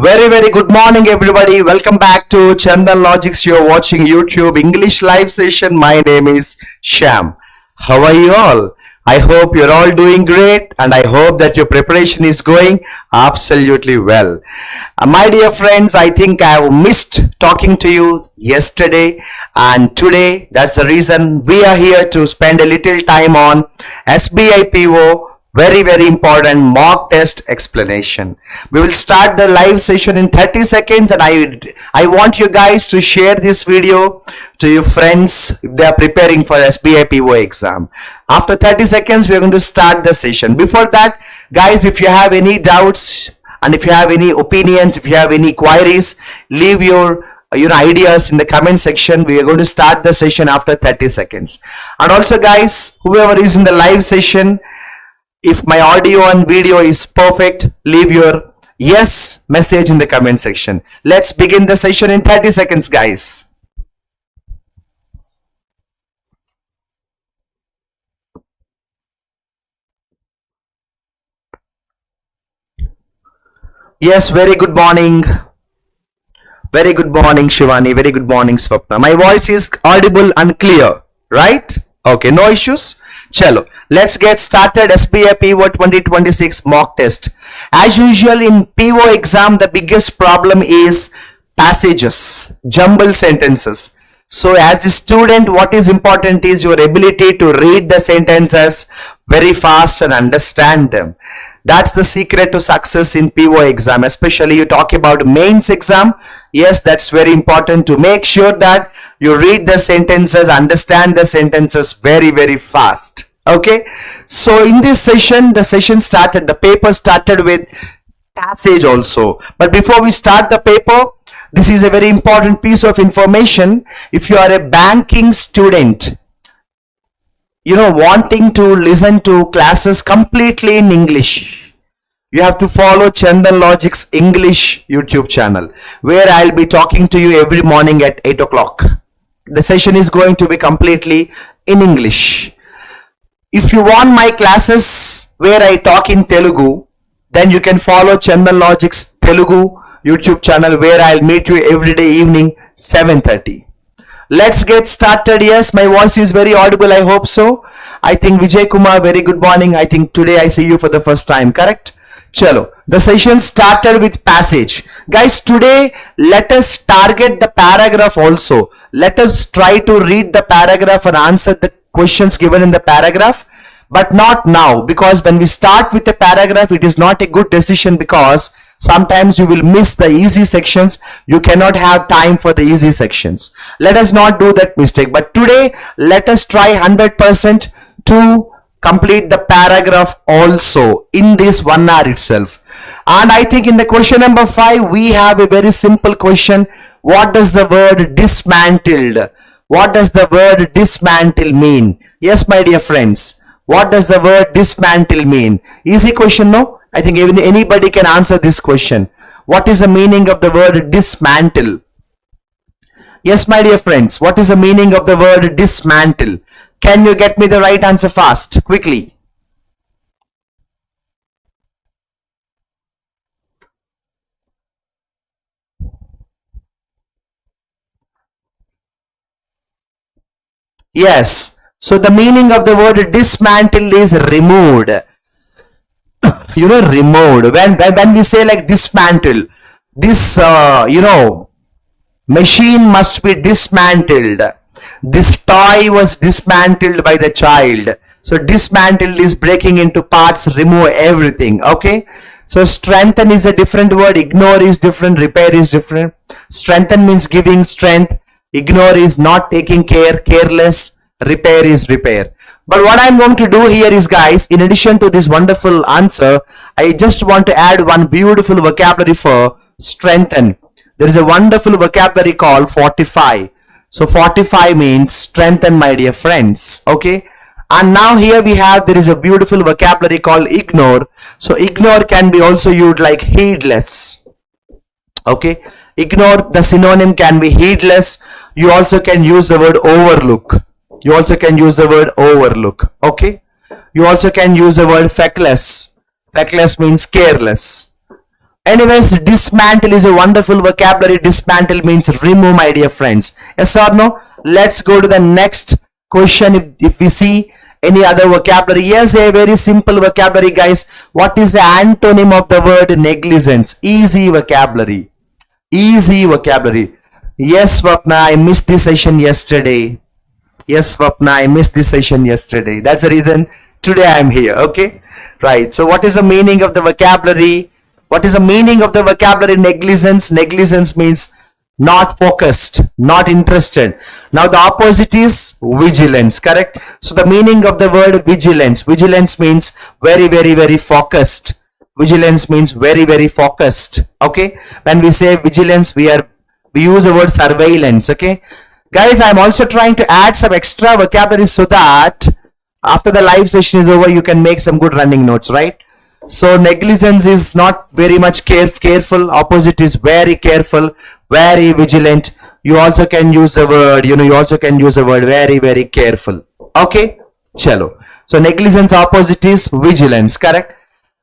Very good morning everybody. Welcome back to Chandan Logics. You're watching YouTube English live session. My name is Sham. How are you all? I hope you're all doing great and I hope that your preparation is going absolutely well. My dear friends, I think I missed talking to you yesterday and today. That's the reason we are here to spend a little time on SBI PO. Very important mock test explanation. We will start the live session in 30 seconds and I want you guys to share this video to your friends if they are preparing for SBI PO exam. After 30 seconds we are going to start the session. Before that, guys, if you have any doubts and if you have any opinions, if you have any queries, leave your ideas in the comment section. We are going to start the session after 30 seconds. And also guys, whoever is in the live session, if my audio and video is perfect, leave your yes message in the comment section. Let's begin the session in 30 seconds, guys. Yes, very good morning. Very good morning, Shivani. Very good morning, Swapna. My voice is audible and clear, right? Okay, no issues. Chalo, let's get started. SBI PO 2026 mock test. As usual in PO exam, the biggest problem is passages, jumble sentences. So as a student, what is important is your ability to read the sentences very fast and understand them. That's the secret to success in PO exam. Especially you talk about mains exam. Yes, that's very important to make sure that you read the sentences, understand the sentences very fast. Okay, so in this session, the paper started with passage also. But before we start the paper, this is a very important piece of information. If you are a banking student, wanting to listen to classes completely in English, you have to follow Chandan Logic's English YouTube channel, where I'll be talking to you every morning at 8 o'clock. The session is going to be completely in English. If you want my classes where I talk in Telugu, then you can follow Chandan Logic's Telugu YouTube channel, where I'll meet you every day evening 7:30. Let's get started. Yes, my voice is very audible. I hope so. I think Vijay Kumar, very good morning. I think today I see you for the first time, correct? Chalo, the session started with passage. Guys, today let us target the paragraph also. Let us try to read the paragraph and answer the questions given in the paragraph, but not now, because when we start with a paragraph, it is not a good decision, because sometimes you will miss the easy sections. You cannot have time for the easy sections. Let us not do that mistake. But today, let us try 100% to complete the paragraph also in this 1 hour itself. And I think in the question number 5, we have a very simple question. What does the word dismantled? What does the word dismantle mean? Yes, my dear friends. What does the word dismantle mean? Easy question, no? I think even anybody can answer this question. What is the meaning of the word dismantle? Yes, my dear friends. What is the meaning of the word dismantle? Can you get me the right answer fast, quickly? Yes. So the meaning of the word dismantle is removed. Removed. When we say like dismantle, this machine must be dismantled. This toy was dismantled by the child. So dismantle is breaking into parts, remove everything. Okay. So strengthen is a different word. Ignore is different. Repair is different. Strengthen means giving strength. Ignore is not taking care, careless. Repair is repair. But what I'm going to do here is, guys, in addition to this wonderful answer, I just want to add one beautiful vocabulary for strengthen. There is a wonderful vocabulary called fortify. So fortify means strengthen, my dear friends. Okay. And now here there is a beautiful vocabulary called ignore. So ignore can be also used like heedless. Okay. Ignore, the synonym can be heedless. You also can use the word overlook. You also can use the word overlook. Okay. You also can use the word feckless. Feckless means careless. Anyways, dismantle is a wonderful vocabulary. Dismantle means remove, my dear friends. Yes or no? Let's go to the next question. If we see any other vocabulary, yes, a very simple vocabulary, guys. What is the antonym of the word negligence? Easy vocabulary. Easy vocabulary. Yes, Swapna, I missed this session yesterday. Yes, Swapna, I missed this session yesterday. That's the reason today I am here. Okay, right. So, what is the meaning of the vocabulary? What is the meaning of the vocabulary negligence? Negligence means not focused, not interested. Now, the opposite is vigilance, correct? So, the meaning of the word vigilance. Vigilance means very, very, very focused. Vigilance means very, very focused. Okay, when we say vigilance, we use the word surveillance. Okay, guys, I'm also trying to add some extra vocabulary so that after the live session is over, you can make some good running notes, right? So negligence is not very much careful. Opposite is very careful, very vigilant. You also can use the word, you also can use the word very, very careful. Okay, chalo. So negligence opposite is vigilance, correct?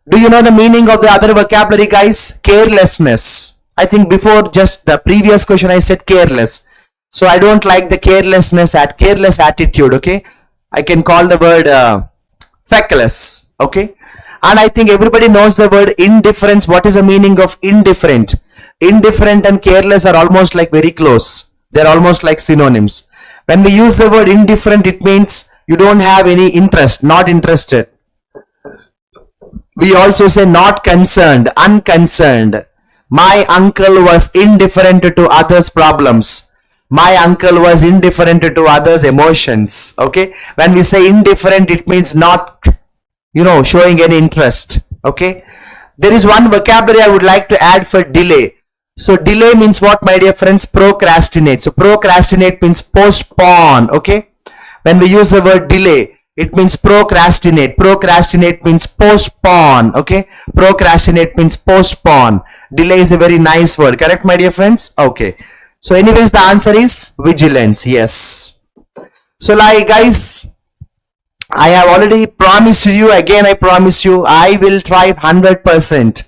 Do you know the meaning of the other vocabulary, guys? Carelessness. I think before just the previous question I said careless. So I don't like the careless attitude. Okay, I can call the word feckless. Okay, and I think everybody knows the word indifference. What is the meaning of indifferent? Indifferent and careless are almost like very close. They're almost like synonyms. When we use the word indifferent, it means you don't have any interest, not interested. We also say not concerned, unconcerned. My uncle was indifferent to others' problems. My uncle was indifferent to others' emotions. Okay, when we say indifferent, it means not, showing any interest. Okay, there is one vocabulary I would like to add for delay. So delay means what, my dear friends? Procrastinate. So procrastinate means postpone. Okay, when we use the word delay, it means procrastinate. Procrastinate means postpone. Okay, procrastinate means postpone. Delay is a very nice word, correct, my dear friends? Okay, so anyways, the answer is vigilance. Yes. So like, guys, I have already promised you, again I promise you, I will try 100%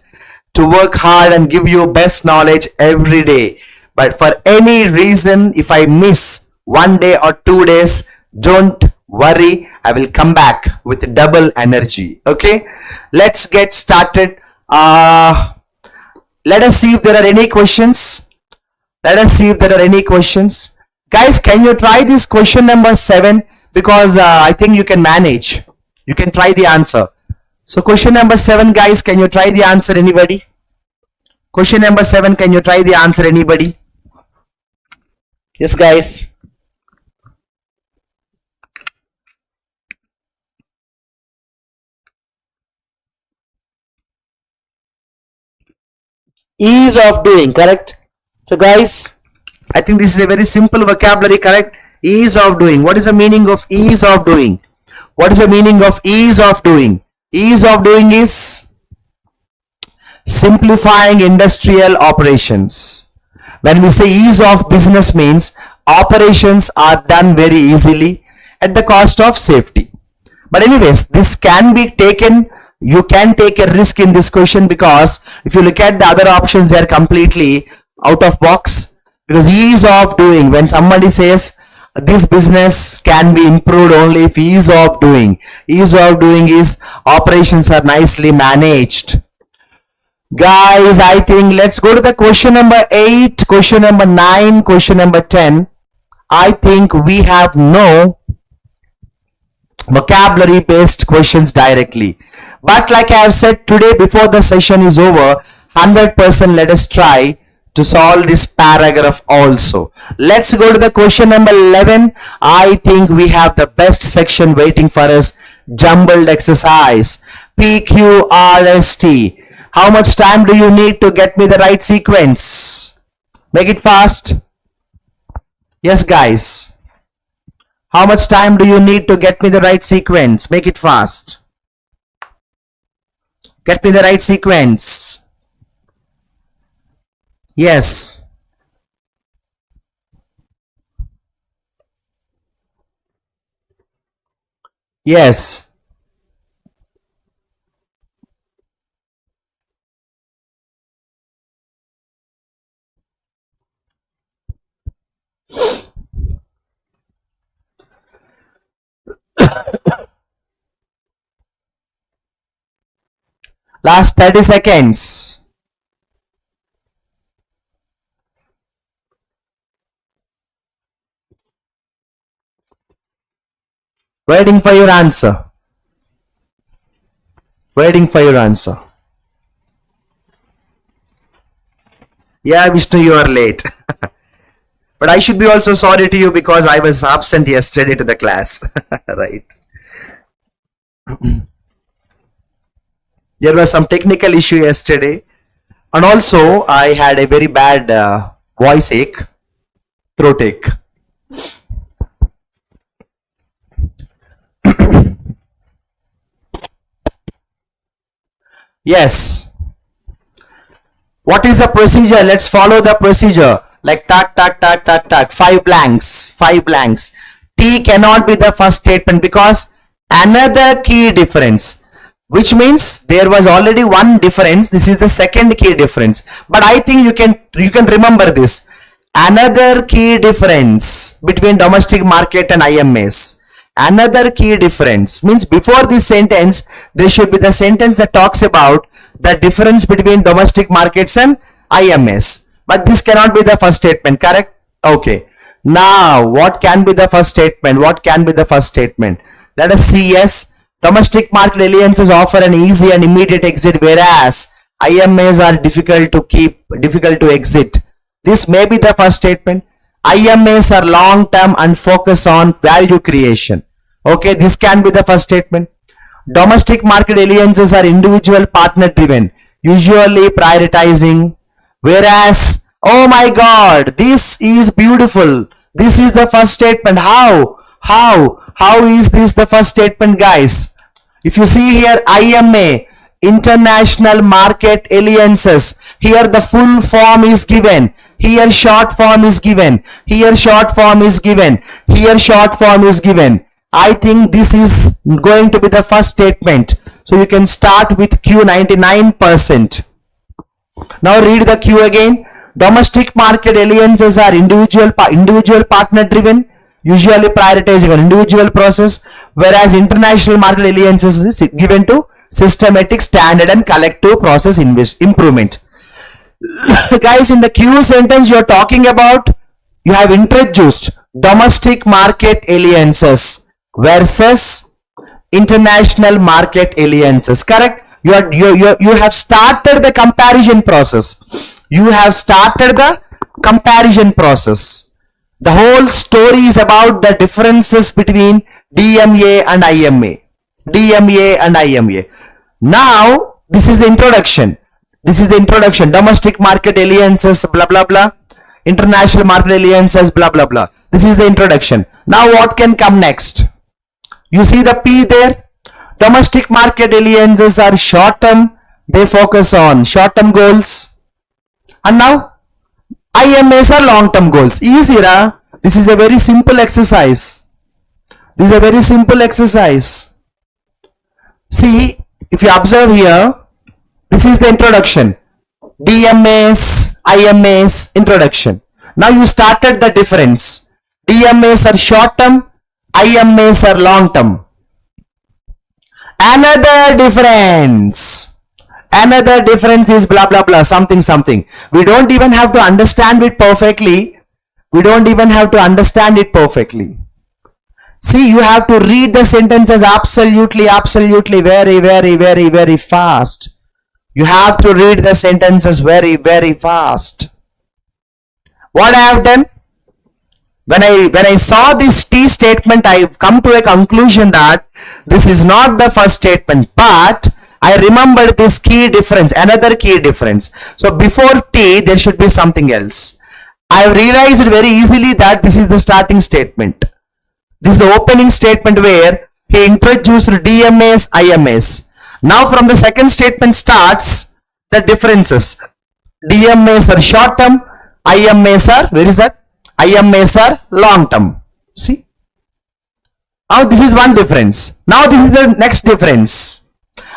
to work hard and give you best knowledge every day. But for any reason, if I miss 1 day or 2 days, don't worry, I will come back with double energy. Okay, let's get started. Let us see if there are any questions. Guys, can you try this question number 7? Because I think you can manage. You can try the answer. So question number 7, guys, can you try the answer, anybody? Question number 7, can you try the answer, anybody? Yes, guys. Ease of doing, correct? So guys, I think this is a very simple vocabulary, correct? Ease of doing. What is the meaning of ease of doing? What is the meaning of ease of doing? Ease of doing is simplifying industrial operations. When we say ease of business means operations are done very easily at the cost of safety. But anyways, this can be taken, you can take a risk in this question, because if you look at the other options, they are completely out of box. Because ease of doing, when somebody says this business can be improved only if ease of doing. Ease of doing is operations are nicely managed. Guys, I think let's go to the question number 8, question number 9, question number 10. I think we have no vocabulary based questions directly. But like I have said today, before the session is over, 100% let us try to solve this paragraph also. Let's go to the question number 11. I think we have the best section waiting for us. Jumbled exercise. PQRST. How much time do you need to get me the right sequence? Make it fast. Yes, guys. How much time do you need to get me the right sequence? Make it fast. Get me the right sequence. Yes. Yes. Last 30 seconds. Waiting for your answer. Waiting for your answer. Yeah, Vishnu, you are late. But I should be also sorry to you because I was absent yesterday to the class. Right. There was some technical issue yesterday. And also I had a very bad voice ache, throat ache. Yes. What is the procedure? Let's follow the procedure. Like tack, tack, tack, tack, tack. 5 blanks. 5 blanks. T cannot be the first statement because another key difference. Which means there was already one difference. This is the second key difference. But I think you can remember this. Another key difference between domestic market and IMS. Another key difference means before this sentence, there should be the sentence that talks about the difference between domestic markets and IMS. But this cannot be the first statement, correct? Okay. Now, what can be the first statement? What can be the first statement? Let us see. Yes. Domestic market alliances offer an easy and immediate exit, whereas IMAs are difficult to exit. This may be the first statement. IMAs are long term and focus on value creation. Okay, this can be the first statement. Domestic market alliances are individual partner driven, usually prioritizing, whereas, oh my God, this is beautiful. This is the first statement. How is this the first statement, guys? If you see here, IMA, International Market Alliances, here the full form is given, here short form is given, here short form is given, here short form is given. I think this is going to be the first statement. So you can start with Q 99%. Now read the Q again. Domestic market alliances are individual partner driven, usually prioritizing an individual process, whereas international market alliances is given to systematic, standard and collective process improvement. Guys, in the Q sentence you are talking about, you have introduced domestic market alliances versus international market alliances, correct? You have started the comparison process. You have started the comparison process. The whole story is about the differences between DMA and IMA. DMA and IMA. Now, this is the introduction. This is the introduction. Domestic market alliances, blah, blah, blah. International market alliances, blah, blah, blah. This is the introduction. Now, what can come next? You see the P there? Domestic market alliances are short term. They focus on short term goals. And now, IMAs are long term goals. Easy, right? This is a very simple exercise. This is a very simple exercise. See, if you observe here, this is the introduction. DMAs, IMAs, introduction. Now you started the difference. DMAs are short term, IMAs are long term. Another difference is blah blah blah, something something. We don't even have to understand it perfectly. We don't even have to understand it perfectly. See, you have to read the sentences absolutely very fast. You have to read the sentences very fast. What I have done, when I saw this T statement, I've come to a conclusion that this is not the first statement, but I remembered this key difference, another key difference. So before T, there should be something else. I realized very easily that this is the starting statement. This is the opening statement where he introduced DMAs, IMAs. Now from the second statement starts the differences. DMAs are short term, IMAs are, where is that? IMAs are long term. See? Now this is one difference. Now this is the next difference.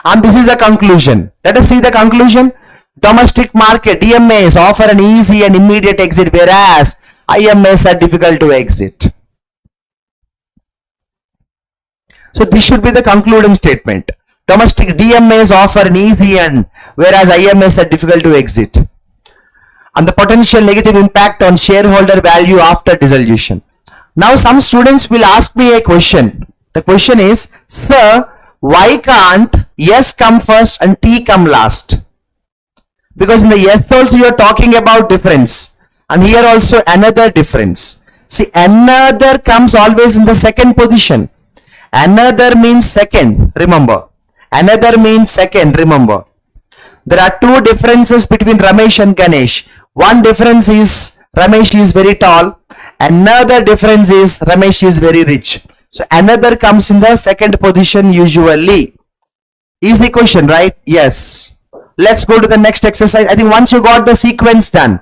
And this is the conclusion. Let us see the conclusion. Domestic market DMAs offer an easy and immediate exit, whereas IMAs are difficult to exit. So this should be the concluding statement. Domestic DMAs offer an easy end, whereas IMAs are difficult to exit. And the potential negative impact on shareholder value after dissolution. Now some students will ask me a question. The question is, sir, why can't S come first and T come last? Because in the S also you are talking about difference, and here also another difference. See, another comes always in the second position. Another means second, remember. Another means second, remember. There are two differences between Ramesh and Ganesh. One difference is Ramesh is very tall. Another difference is Ramesh is very rich. So another comes in the second position usually. Easy question, right? Yes. Let's go to the next exercise. I think once you got the sequence done,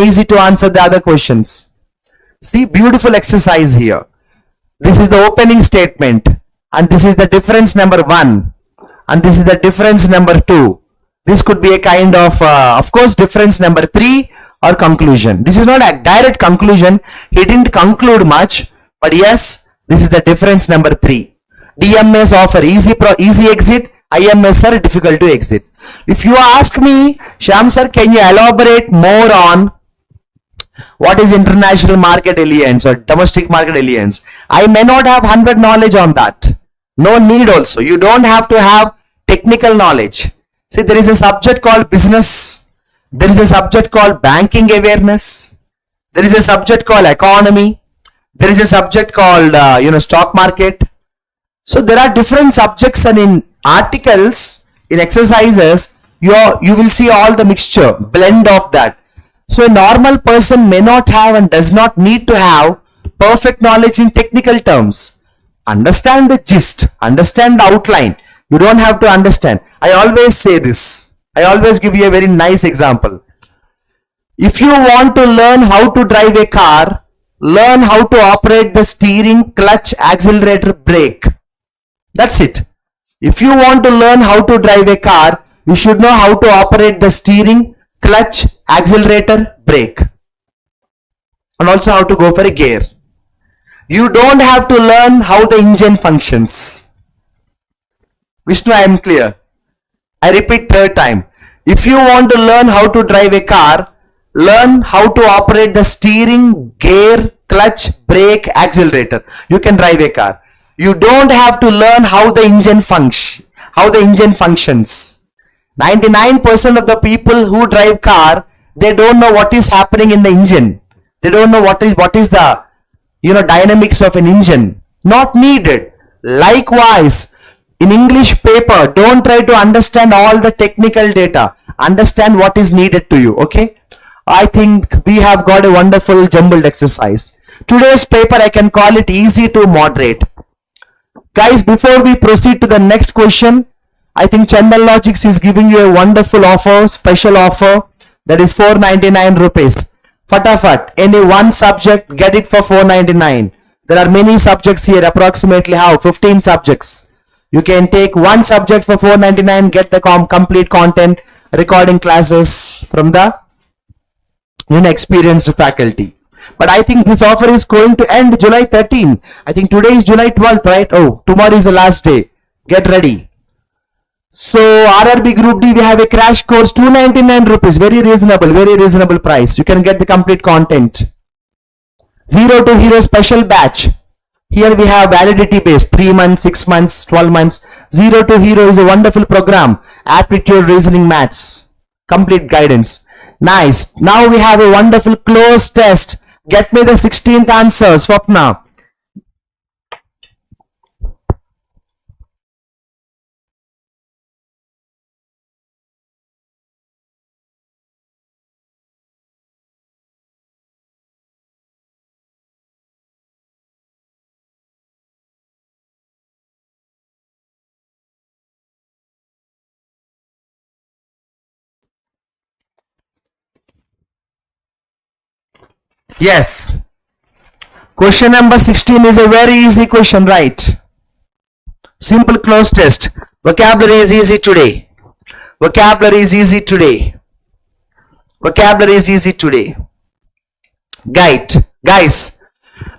easy to answer the other questions. See, beautiful exercise here. This is the opening statement, and this is the difference number 1, and this is the difference number 2. This could be a kind of course, difference number 3 or conclusion. This is not a direct conclusion. He didn't conclude much, but yes, this is the difference number 3. DMAs offer easy exit. IMAs are difficult to exit. If you ask me, Shyam sir, can you elaborate more on what is international market alliance or domestic market alliance? I may not have 100 knowledge on that. No need also. You don't have to have technical knowledge. See, there is a subject called business. There is a subject called banking awareness. There is a subject called economy. There is a subject called stock market. So there are different subjects, and in articles, in exercises, you will see all the mixture, blend of that. So a normal person may not have and does not need to have perfect knowledge in technical terms. Understand the gist, understand the outline. You don't have to understand. I always say this. I always give you a very nice example. If you want to learn how to drive a car, learn how to operate the steering, clutch, accelerator, brake. That's it. If you want to learn how to drive a car, you should know how to operate the steering, clutch, accelerator, brake, and also how to go for a gear. You don't have to learn how the engine functions. Vishnu, I am clear. I repeat third time. If you want to learn how to drive a car, learn how to operate the steering, gear, clutch, brake, accelerator. You can drive a car. You don't have to learn how the engine functions. 99% of the people who drive car, they don't know what is happening in the engine. They don't know what is the dynamics of an engine. Not needed. Likewise, in English paper, don't try to understand all the technical data. Understand what is needed to you. Okay. I think we have got a wonderful jumbled exercise. Today's paper, I can call it easy to moderate. Guys, before we proceed to the next question, I think Chandan Logics is giving you a wonderful offer, special offer, that is 499 rupees. Fatafat, any one subject, get it for 499. There are many subjects here, approximately 15 subjects. You can take one subject for 499, get the complete content, recording classes from the experienced faculty. But I think this offer is going to end July 13. I think today is July 12th, right? Oh, tomorrow is the last day. Get ready. So RRB Group D, we have a crash course, 299 rupees. Very reasonable price. You can get the complete content. 0 to Hero special batch. Here we have validity based, 3 months, 6 months, 12 months. 0 to Hero is a wonderful program. Aptitude, reasoning, maths. Complete guidance. Nice. Now we have a wonderful closed test. Get me the 16th answer, Swapna. Yes. Question number 16 is a very easy question, right? Simple close test. Vocabulary is easy today. Vocabulary is easy today. Vocabulary is easy today. Guys,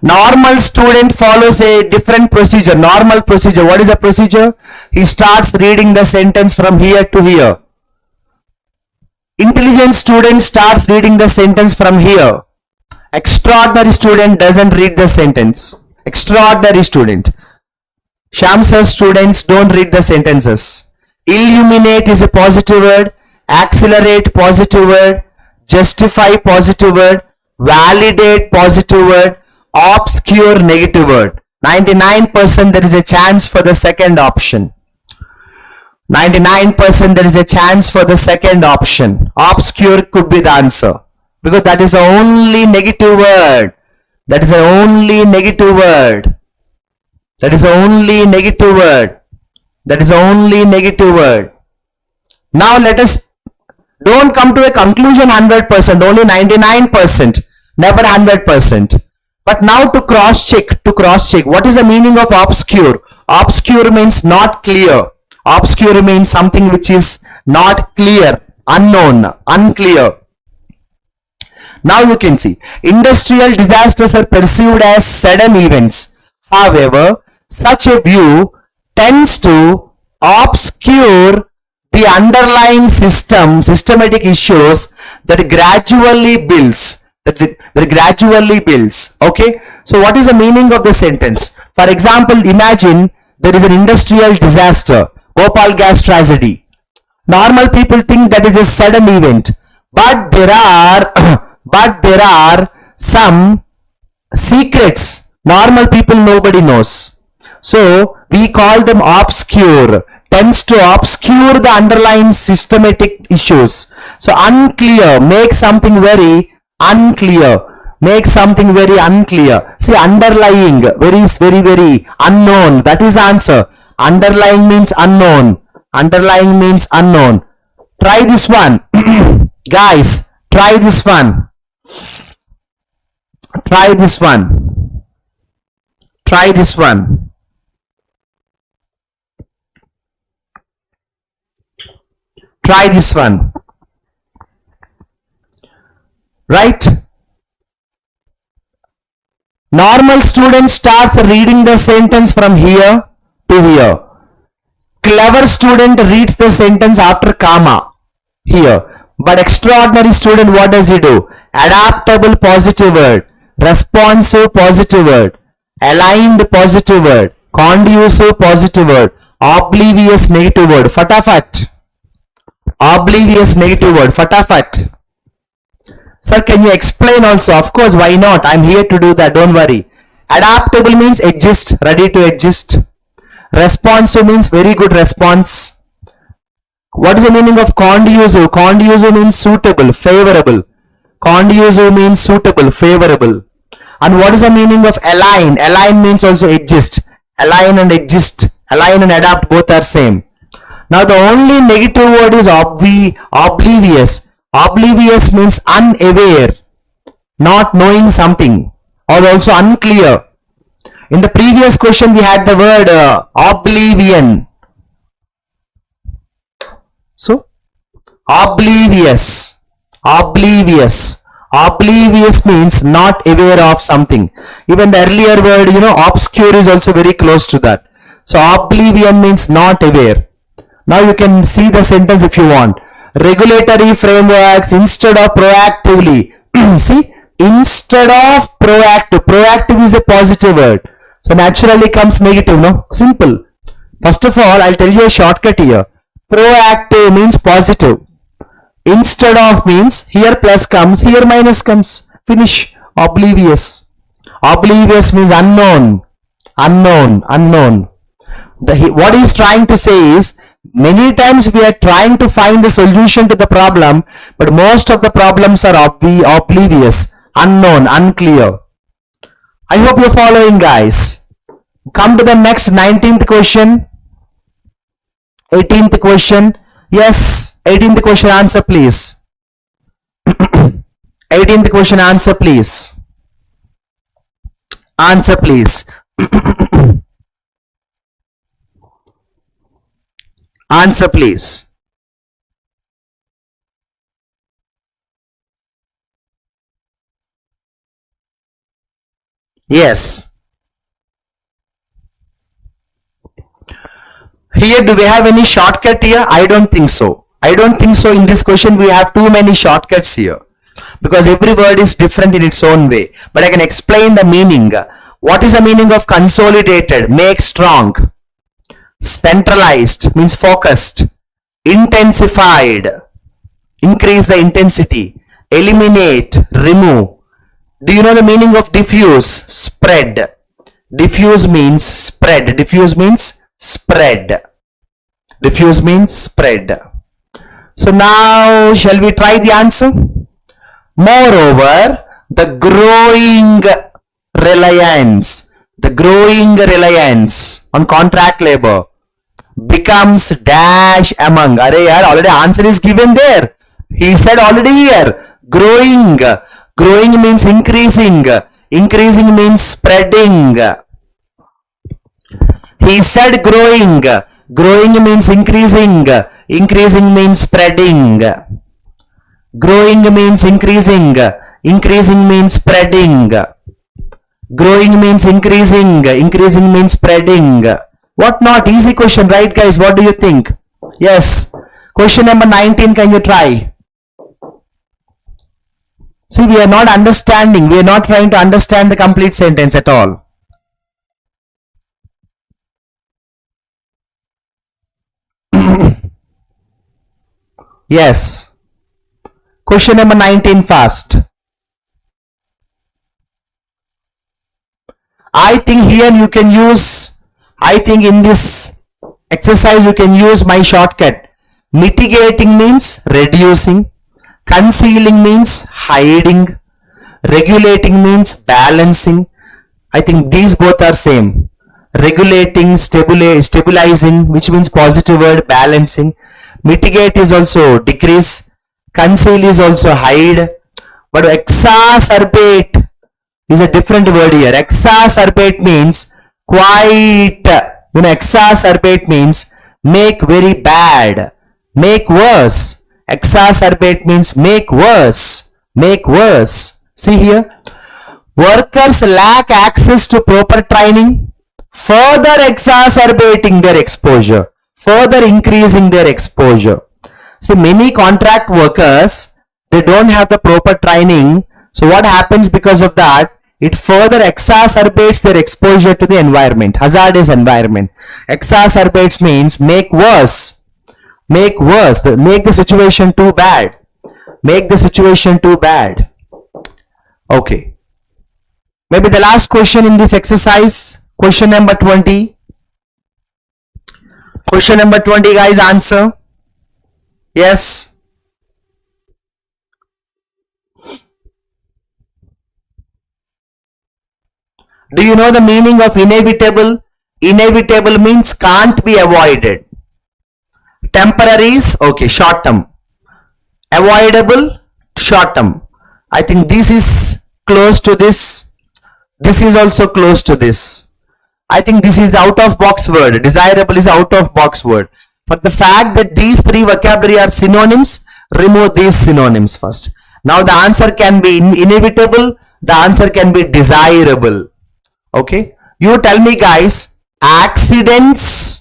Normal student follows a different procedure. Normal procedure. What is the procedure? He starts reading the sentence from here to here. Intelligent student starts reading the sentence from here. Extraordinary student doesn't read the sentence. Extraordinary student. Shamsa students don't read the sentences. Illuminate is a positive word. Accelerate positive word. Justify positive word. Validate positive word. Obscure negative word. 99% there is a chance for the second option. 99% there is a chance for the second option. Obscure could be the answer. Because that is the only negative word. That is the only negative word. That is the only negative word. That is the only negative word. Now let us, don't come to a conclusion 100%, only 99%, never 100%. But now to cross check, what is the meaning of obscure? Obscure means not clear. Obscure means something which is not clear, unknown, unclear. Now you can see, industrial disasters are perceived as sudden events. However, such a view tends to obscure the underlying systematic issues that gradually builds. Okay. So what is the meaning of the sentence? For example, imagine there is an industrial disaster, Bhopal gas tragedy. Normal people think that is a sudden event, but there are some secrets. Normal people nobody knows. So we call them obscure. Tends to obscure the underlying systematic issues. So unclear, make something very unclear. Make something very unclear. See, underlying, very unknown. That is answer. Underlying means unknown. Underlying means unknown. Try this one. Guys, try this one. Try this one. Try this one. Try this one. Right? Normal student starts reading the sentence from here to here. Clever student reads the sentence after comma here. But extraordinary student, what does he do? Adaptable positive word, responsive positive word, aligned positive word, conducive positive word, oblivious negative word. Fatafat. Oblivious negative word. Fatafat. Sir, can you explain also? Of course, why not? I'm here to do that, don't worry. Adaptable means adjust, ready to adjust. Responsive means very good response. What is the meaning of conducive? Conducive means suitable, favorable. Conducive means suitable, favorable. And what is the meaning of align? Align means also adjust. Align and adjust. Align and adapt, both are same. Now the only negative word is oblivious. Oblivious means unaware, not knowing something, or also unclear. In the previous question we had the word oblivion. So oblivious. Oblivious means not aware of something. Even the earlier word, obscure is also very close to that. So oblivion means not aware. Now you can see the sentence if you want. Regulatory frameworks instead of proactively. See, instead of proactive. Proactive is a positive word. So naturally comes negative, no? Simple. First of all, I'll tell you a shortcut here. Proactive means positive. Instead of means here plus comes, here minus comes. Finish. Oblivious. Oblivious means unknown. What he's trying to say is, many times we are trying to find the solution to the problem, but most of the problems are oblivious, unknown, unclear. I hope you're following, guys. Come to the next 19th question. 18th question. Yes, 18th question answer please. 18th question answer please. Answer please. Answer please. Yes. Here, do we have any shortcut here? I don't think so. I don't think so. In this question, we have too many shortcuts here, because every word is different in its own way. But I can explain the meaning. What is the meaning of consolidated? Make strong. Centralized means focused. Intensified, increase the intensity. Eliminate, remove. Do you know the meaning of diffuse? Spread. Diffuse means spread. Diffuse means spread. Diffuse means spread. So now shall we try the answer? Moreover, the growing reliance on contract labor becomes dash among. Arey yaar, already answer is given there. He said already here. Growing. Growing means increasing. Increasing means spreading. He said growing. Growing means increasing. Increasing means spreading. Growing means increasing. Increasing means spreading. Growing means increasing. Increasing means spreading. What not? Easy question, right guys? What do you think? Yes. Question number 19, can you try? See, we are not understanding. We are not trying to understand the complete sentence at all. Yes. Question number 19 fast. I think here you can use, I think in this exercise you can use my shortcut. Mitigating means reducing. Concealing means hiding. Regulating means balancing. I think these both are same. Regulating, stabilizing, which means positive word, balancing. Mitigate is also decrease. Conceal is also hide. But exacerbate is a different word here. Exacerbate means quite. You know, exacerbate means make very bad. Make worse. Exacerbate means make worse. Make worse. See here. Workers lack access to proper training, further exacerbating their exposure, further increasing their exposure. See, many contract workers, they don't have the proper training. So what happens because of that? It further exacerbates their exposure to the environment, hazardous environment. Exacerbates means make worse. Make worse. Make the situation too bad. Make the situation too bad. Okay. Maybe the last question in this exercise. Question number 20. Question number 20, guys, answer. Yes. Do you know the meaning of inevitable? Inevitable means can't be avoided. Temporaries, okay, short term. Avoidable, short term. I think this is close to this. This is also close to this. I think this is out of box word. Desirable is out of box word. For the fact that these three vocabulary are synonyms, remove these synonyms first. Now the answer can be inevitable. The answer can be desirable. Okay. You tell me, guys, accidents.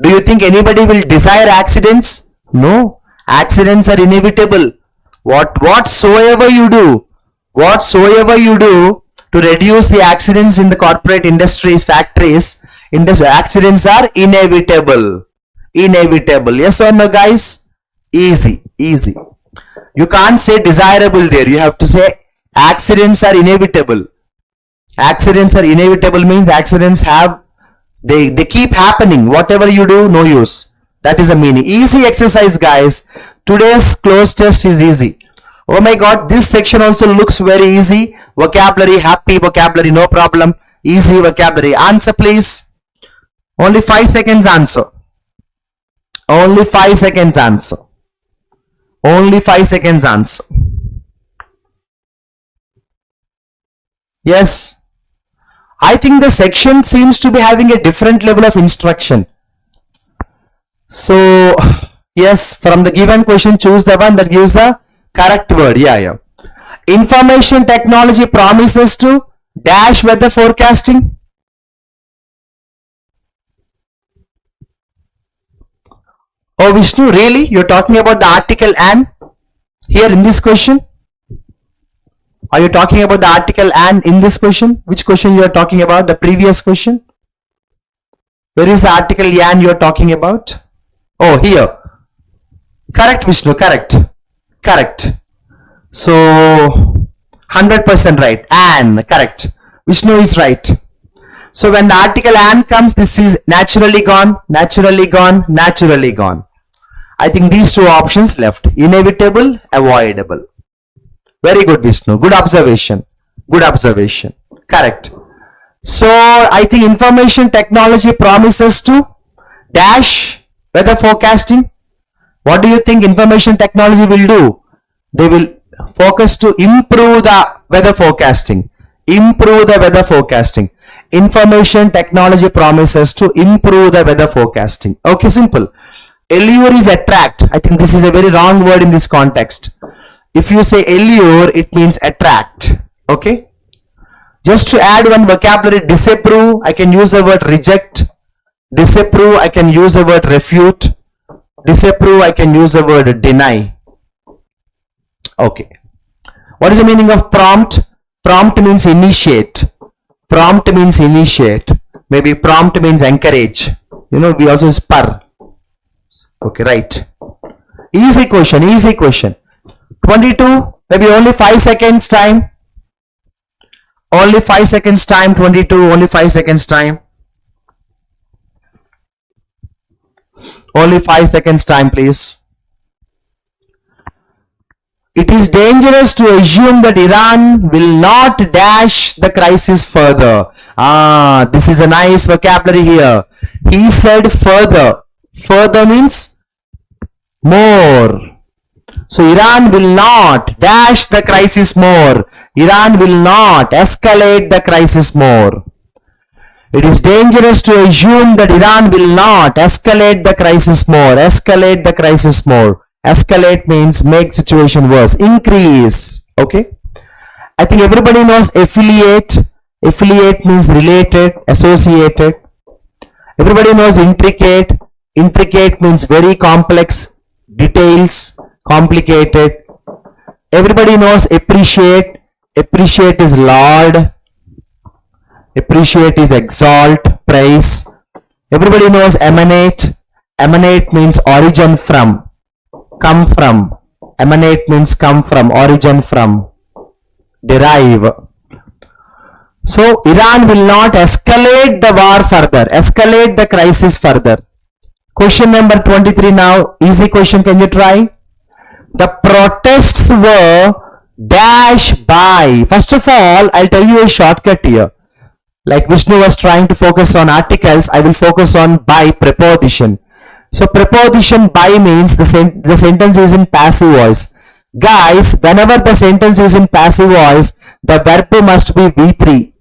Do you think anybody will desire accidents? No. Accidents are inevitable. Whatsoever you do to reduce the accidents in the corporate industries, factories, accidents are inevitable. Inevitable. Yes or no, guys? Easy. Easy. You can't say desirable there. You have to say accidents are inevitable. Accidents are inevitable means accidents have, they keep happening. Whatever you do, no use. That is the meaning. Easy exercise, guys. Today's close test is easy. Oh my God, this section also looks very easy. Vocabulary, happy vocabulary, no problem. Easy vocabulary. Answer, please. Only 5 seconds answer. Only 5 seconds answer. Only 5 seconds answer. Yes. I think the section seems to be having a different level of instruction. So, yes, from the given question, choose the one that gives the correct word. Yeah. Information technology promises to Dash weather forecasting. Oh Vishnu, really? You're talking about the article and here in this question? Are you talking about the article and in this question? Which question you are talking about? The previous question? Where is the article and you are talking about? Oh, here. Correct, Vishnu, correct. Correct. So, 100% right. And, correct. Vishnu is right. So, when the article and comes, this is naturally gone, naturally gone, naturally gone. I think these two options left. Inevitable, avoidable. Very good, Vishnu. Good observation. Good observation. Correct. So, I think information technology promises to dash weather forecasting. What do you think information technology will do? They will focus to improve the weather forecasting. Improve the weather forecasting. Information technology promises to improve the weather forecasting. Okay, simple. Allure is attract. I think this is a very wrong word in this context. If you say allure, it means attract. Okay. Just to add one vocabulary, disapprove, I can use the word reject. Disapprove, I can use the word refute. Disapprove, I can use the word deny. Okay. What is the meaning of prompt? Prompt means initiate. Prompt means initiate. Maybe prompt means encourage. You know, we also spur. Okay, right. Easy question, easy question. 22, maybe only 5 seconds time. Only 5 seconds time, 22, only 5 seconds time. Only 5 seconds time, please. It is dangerous to assume that Iran will not dash the crisis further. This is a nice vocabulary here. He said further. Further means more. So Iran will not dash the crisis more. Iran will not escalate the crisis more. It is dangerous to assume that Iran will not escalate the crisis more. Escalate the crisis more. Escalate means make situation worse. Increase. Okay. I think everybody knows affiliate. Affiliate means related, associated. Everybody knows intricate. Intricate means very complex, details, complicated. Everybody knows appreciate. Appreciate is laud. Appreciate is exalt, praise. Everybody knows emanate. Emanate means origin from, come from. Emanate means come from, origin from, derive. So Iran will not escalate the war further, escalate the crisis further. Question number 23 now, easy question, can you try? The protests were dash by. First of all, I'll tell you a shortcut here. Like Vishnu was trying to focus on articles, I will focus on by preposition. So preposition by means the sentence is in passive voice. Guys, whenever the sentence is in passive voice, the verb must be V3.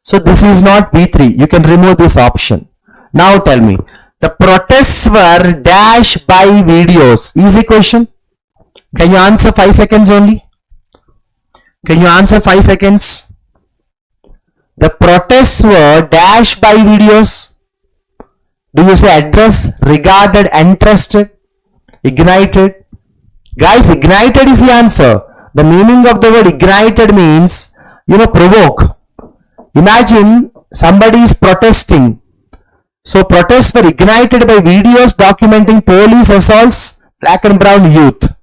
So this is not V3. You can remove this option. Now tell me, the protests were dash by videos. Easy question. Can you answer 5 seconds only? Can you answer 5 seconds? The protests were dash by videos. Do you say address, regarded, interested, ignited? Guys, ignited is the answer. The meaning of the word ignited means, provoke. Imagine somebody is protesting. So protests were ignited by videos documenting police assaults, black and brown youth.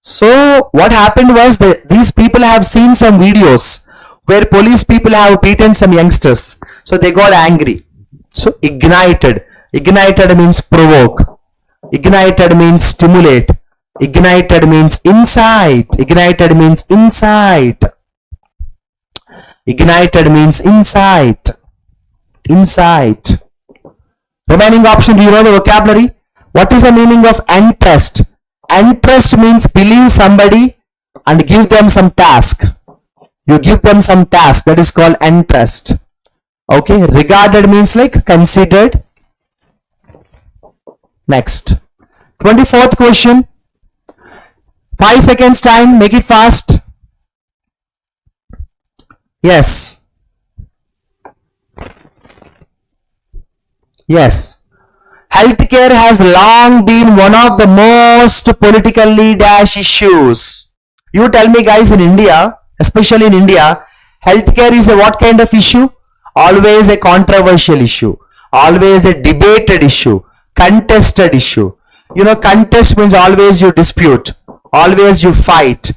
So what happened was that these people have seen some videos where police people have beaten some youngsters. So they got angry. So ignited. Ignited means provoke. Ignited means stimulate. Ignited means incite. Ignited means incite. Ignited means incite. Incite. Remaining option, do you know the vocabulary? What is the meaning of entrust? Entrust means believe somebody and give them some task. You give them some task, that is called entrust. Okay, regarded means like considered. Next, 24th question. 5 seconds time, make it fast. Yes. Yes. Healthcare has long been one of the most politically dash issues. You tell me guys, in India, especially in India, healthcare is a what kind of issue? Always a controversial issue. Always a debated issue. Contested issue. You know, contest means always you dispute. Always you fight.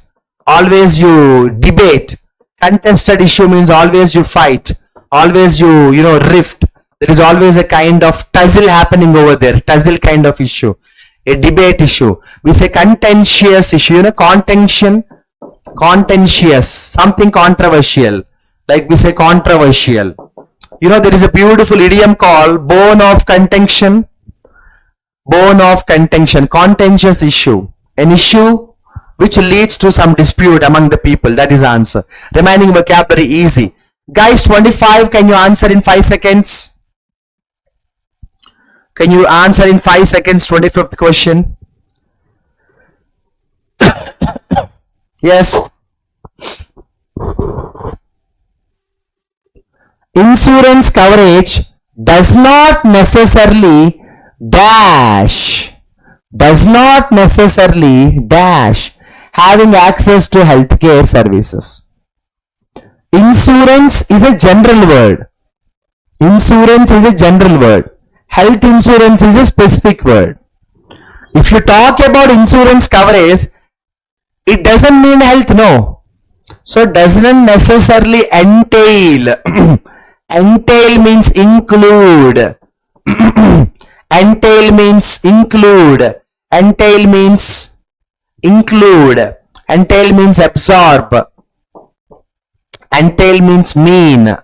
Always you debate. Contested issue means always you fight. Always you rift. There is always a kind of tussle happening over there. Tussle kind of issue. A debate issue. We say contentious issue. Contention. Contentious. Something controversial. Like we say controversial. There is a beautiful idiom called bone of contention. Bone of contention. Contentious issue. An issue which leads to some dispute among the people. That is the answer. Remaining vocabulary easy. Guys, 25, can you answer in 5 seconds? Can you answer in 5 seconds 25th question? Yes. Insurance coverage does not necessarily dash having access to healthcare services. Insurance is a general word. Insurance is a general word. Health insurance is a specific word. If you talk about insurance coverage, it doesn't mean health, no. So doesn't necessarily entail. Entail means include. Entail means include. Entail means include. Entail means absorb. Entail means mean.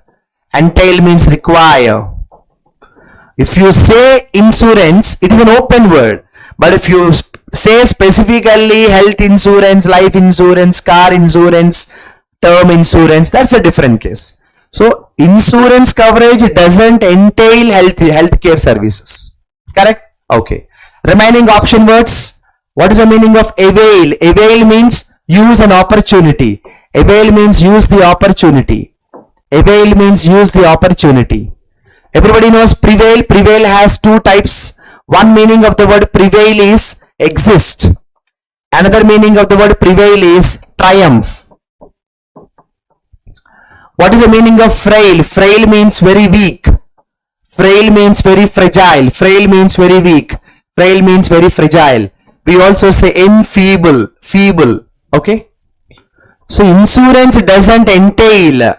Entail means require. If you say insurance, it is an open word. But if you say specifically health insurance, life insurance, car insurance, term insurance, that's a different case. So insurance coverage doesn't entail healthcare services. Correct? Okay. Remaining option words. What is the meaning of avail? Avail means use an opportunity. Avail means use the opportunity. Avail means use the opportunity. Everybody knows prevail. Prevail has two types. One meaning of the word prevail is exist. Another meaning of the word prevail is triumph. What is the meaning of frail? Frail means very weak. Frail means very fragile. Frail means very weak. Frail means very fragile. We also say enfeeble. Feeble. Okay. So insurance doesn't entail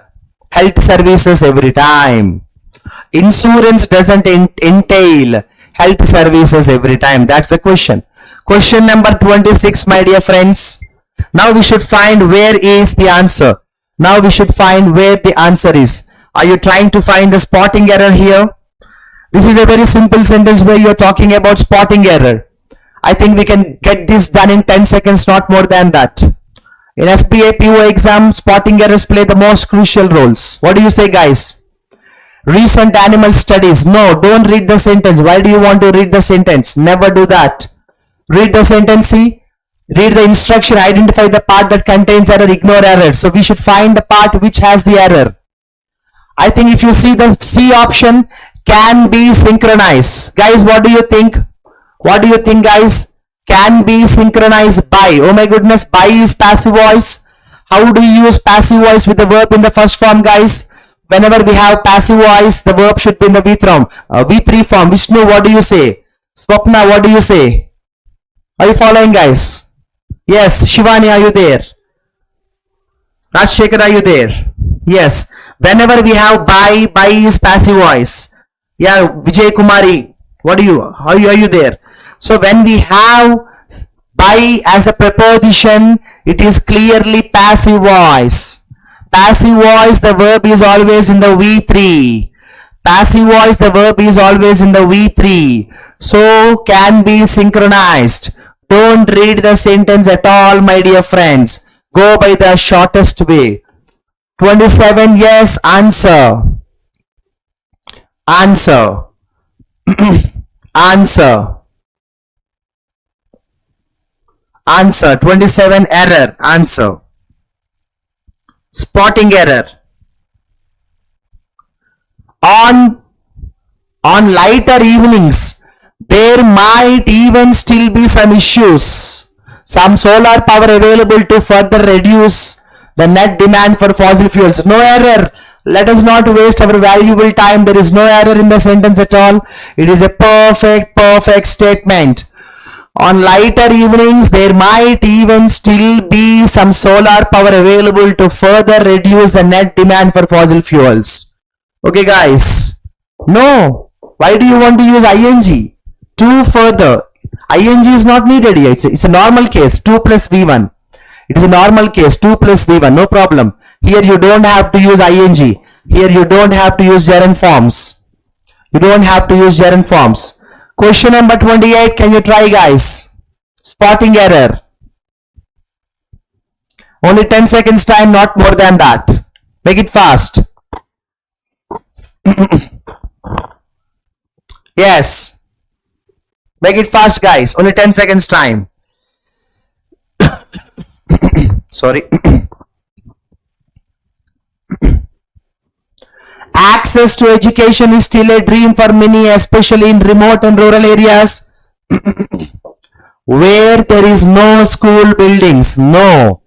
health services every time. Insurance doesn't entail health services every time. That's the question. Question number 26, my dear friends. Now we should find where is the answer. Now we should find where the answer is. Are you trying to find the spotting error here? This is a very simple sentence where you are talking about spotting error. I think we can get this done in 10 seconds, not more than that. In SBI PO exam, spotting errors play the most crucial roles. What do you say, guys? Recent animal studies. No, don't read the sentence. Why do you want to read the sentence? Never do that. Read the sentence, see? Read the instruction, identify the part that contains error, ignore error. So we should find the part which has the error. I think if you see the C option, can be synchronized. Guys, what do you think? What do you think, guys? Can be synchronized by. Oh my goodness, by is passive voice. How do you use passive voice with the verb in the first form, guys? Whenever we have passive voice, the verb should be in the V3 form. Vishnu, what do you say? Swapna, what do you say? Are you following, guys? Yes. Shivani, are you there? Rajshekhar, are you there? Yes. Whenever we have by is passive voice. Yeah, Vijay Kumari, how are you there? So when we have by as a preposition, it is clearly passive voice. Passive voice, the verb is always in the V3. Passive voice, the verb is always in the V3. So can be synchronized. Don't read the sentence at all, my dear friends. Go by the shortest way. 27, yes, answer. Answer. Answer. Answer. 27, error. Answer. Spotting error. On lighter evenings, there might even still be some issues. Some solar power available to further reduce the net demand for fossil fuels. No error. Let us not waste our valuable time. There is no error in the sentence at all. It is a perfect statement. On lighter evenings, there might even still be some solar power available to further reduce the net demand for fossil fuels. Okay, guys. No. Why do you want to use ing? To further. ing is not needed here. It's a normal case. 2 plus v1. It is a normal case. 2 plus v1. No problem. Here you don't have to use ing. Here you don't have to use gerund forms. You don't have to use gerund forms. Question number 28. Can you try, guys? Spotting error. Only 10 seconds time, not more than that. Make it fast. Yes. Make it fast, guys. Only 10 seconds time. Sorry. Access to education is still a dream for many, especially in remote and rural areas where there is no school buildings. No.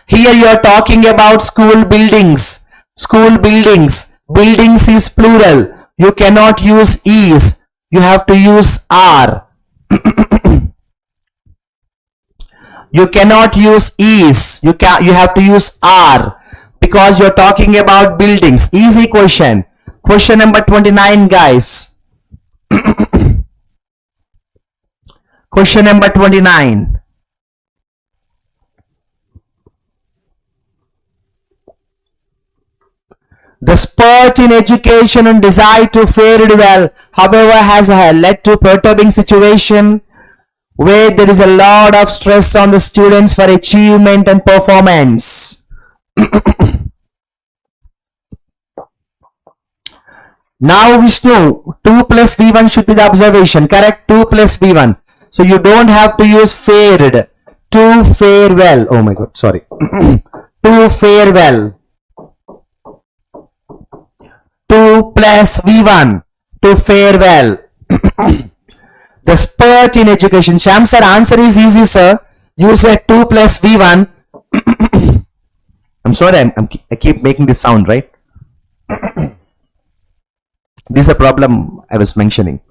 Here you are talking about school buildings. School buildings. Buildings is plural. You cannot use is. You have to use are. You cannot use is. You have to use are. Because you're talking about buildings. Easy question. Question number 29, guys. Question number 29. The spurt in education and desire to fare well, however, has led to perturbing situation where there is a lot of stress on the students for achievement and performance. Now Vishnu, 2 plus v1 should be the observation, correct? 2 plus v1. So you don't have to use fared. To fare well. Oh my god, sorry. To fare well. 2 plus v1. To fare well. The spurt in education. Sham sir, answer is easy, sir. You said 2 plus v1. I'm sorry, I keep making this sound, right? This is a problem I was mentioning.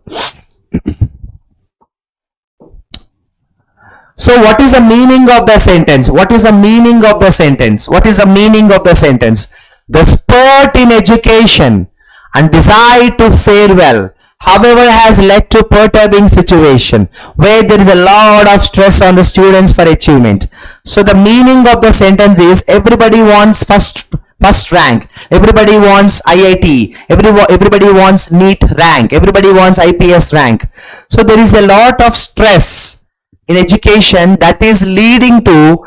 So what is the meaning of the sentence? What is the meaning of the sentence? What is the meaning of the sentence? The spurt in education and desire to fare well, however, has led to perturbing situation where there is a lot of stress on the students for achievement. So the meaning of the sentence is everybody wants first rank, everybody wants IIT, everybody wants NEET rank, everybody wants IPS rank. So there is a lot of stress in education that is leading to,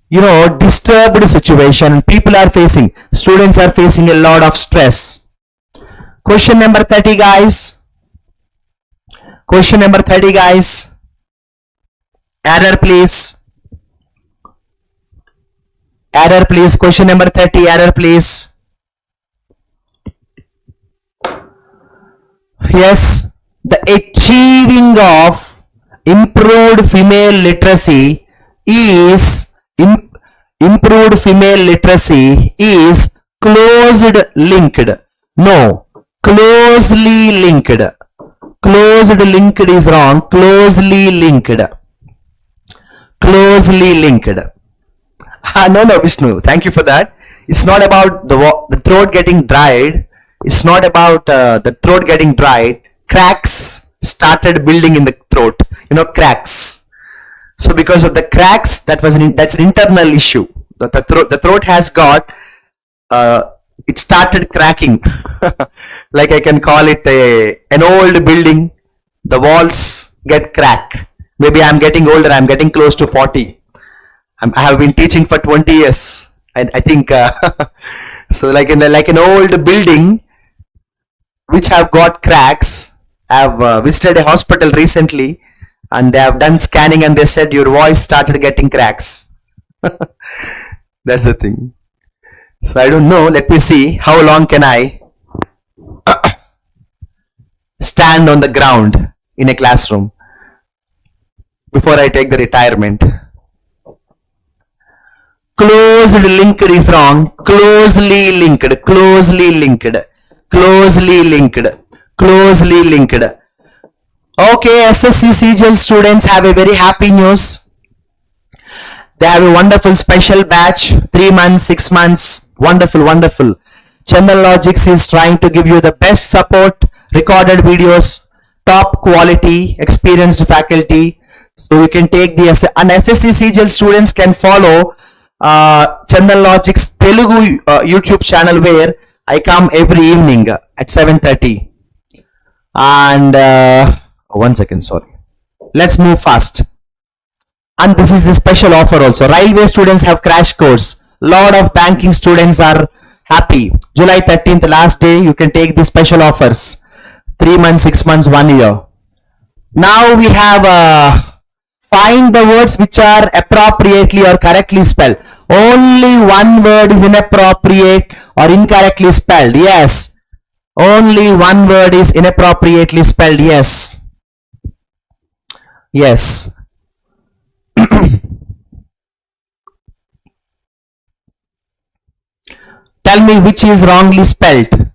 you know, disturbed situation. People are facing, students are facing a lot of stress. Question number 30, guys. Question number 30, guys. Error, please. Error, please. Question number 30, error, please. Yes, the achieving of improved female literacy is improved female literacy is closed linked. No, closely linked. Closed linked is wrong. Closely linked. Closely linked. No, Vishnu. Thank you for that. It's not about the throat getting dried. It's not about the throat getting dried. Cracks started building in the throat. You know, cracks. So because of the cracks, that's an internal issue. The throat has got, it started cracking. Like I can call it an old building. The walls get cracked. Maybe I'm getting older. I'm getting close to 40. I have been teaching for 20 years. I think so. Like an old building which have got cracks. I have visited a hospital recently, and they have done scanning, and they said your voice started getting cracks. That's the thing. So I don't know. Let me see how long can I stand on the ground in a classroom before I take the retirement. Closed linked is wrong. Closely linked. Closely linked. Closely linked. Closely linked. Okay, SSC CGL students have a very happy news. They have a wonderful special batch. 3 months, 6 months. Wonderful, wonderful. Chandan Logics is trying to give you the best support, recorded videos, top quality, experienced faculty. So you can take the and SSC CGL students can follow Chandan Logics Telugu YouTube channel, where I come every evening at 7:30. And 1 second, sorry. Let's move fast. And this is a special offer also. Railway students have crash course. Lot of banking students are happy. July 13th, last day. You can take the special offers. 3 months, 6 months, 1 year. Now we have find the words which are appropriately or correctly spelled. Only one word is inappropriate or incorrectly spelled. Yes. Only one word is inappropriately spelled. Yes. Yes. Tell me which is wrongly spelled.